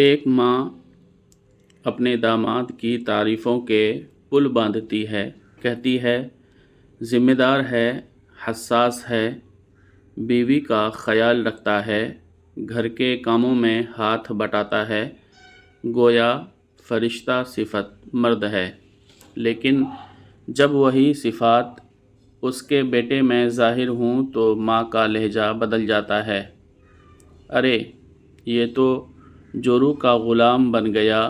ایک ماں اپنے داماد کی تعریفوں کے پل باندھتی ہے، کہتی ہے ذمہ دار ہے، حساس ہے، بیوی کا خیال رکھتا ہے، گھر کے کاموں میں ہاتھ بٹاتا ہے، گویا فرشتہ صفت مرد ہے۔ لیکن جب وہی صفات اس کے بیٹے میں ظاہر ہوں تو ماں کا لہجہ بدل جاتا ہے۔ ارے یہ تو جورو کا غلام بن گیا،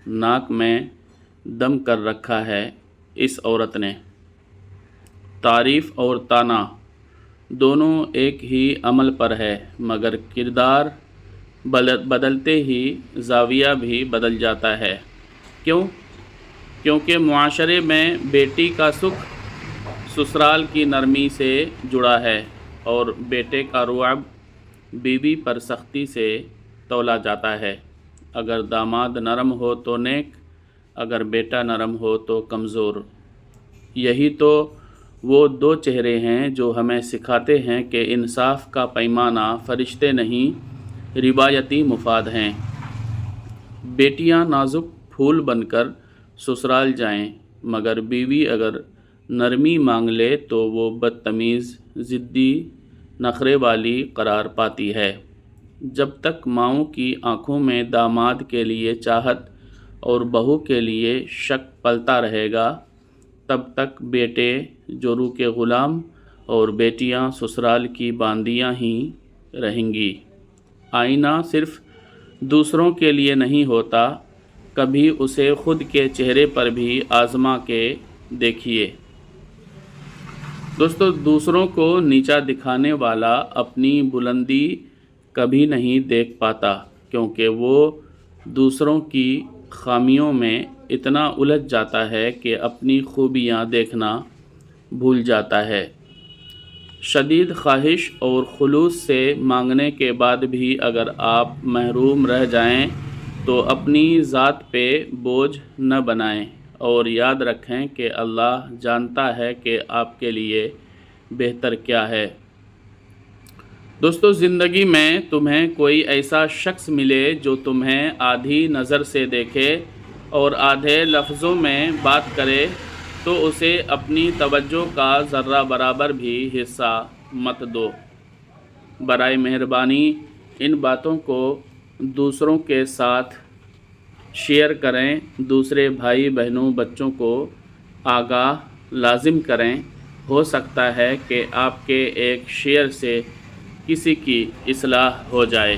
ناک میں دم کر رکھا ہے اس عورت نے۔ تعریف اور طعنہ دونوں ایک ہی عمل پر ہے، مگر کردار بدلتے ہی زاویہ بھی بدل جاتا ہے۔ کیوں؟ کیونکہ معاشرے میں بیٹی کا سکھ سسرال کی نرمی سے جڑا ہے اور بیٹے کا رعب بیوی پر سختی سے تولا جاتا ہے۔ اگر داماد نرم ہو تو نیک، اگر بیٹا نرم ہو تو کمزور۔ یہی تو وہ دو چہرے ہیں جو ہمیں سکھاتے ہیں کہ انصاف کا پیمانہ فرشتے نہیں، روایتی مفاد ہیں۔ بیٹیاں نازک پھول بن کر سسرال جائیں، مگر بیوی اگر نرمی مانگ لے تو وہ بدتمیز، ضدی، نخرے والی قرار پاتی ہے۔ جب تک ماؤں کی آنکھوں میں داماد کے لیے چاہت اور بہو کے لیے شک پلتا رہے گا، تب تک بیٹے جورو کے غلام اور بیٹیاں سسرال کی باندیاں ہی رہیں گی۔ آئینہ صرف دوسروں کے لیے نہیں ہوتا، کبھی اسے خود کے چہرے پر بھی آزما کے دیکھیے۔ دوستو، دوسروں کو نیچا دکھانے والا اپنی بلندی کبھی نہیں دیکھ پاتا، کیونکہ وہ دوسروں کی خامیوں میں اتنا الجھ جاتا ہے کہ اپنی خوبیاں دیکھنا بھول جاتا ہے۔ شدید خواہش اور خلوص سے مانگنے کے بعد بھی اگر آپ محروم رہ جائیں تو اپنی ذات پہ بوجھ نہ بنائیں، اور یاد رکھیں کہ اللہ جانتا ہے کہ آپ کے لیے بہتر کیا ہے۔ دوستو، زندگی میں تمہیں کوئی ایسا شخص ملے جو تمہیں آدھی نظر سے دیکھے اور آدھے لفظوں میں بات کرے تو اسے اپنی توجہ کا ذرہ برابر بھی حصہ مت دو۔ برائے مہربانی ان باتوں کو دوسروں کے ساتھ شیئر کریں، دوسرے بھائی بہنوں بچوں کو آگاہ لازم کریں۔ ہو سکتا ہے کہ آپ کے ایک شیئر سے کسی کی اصلاح ہو جائے۔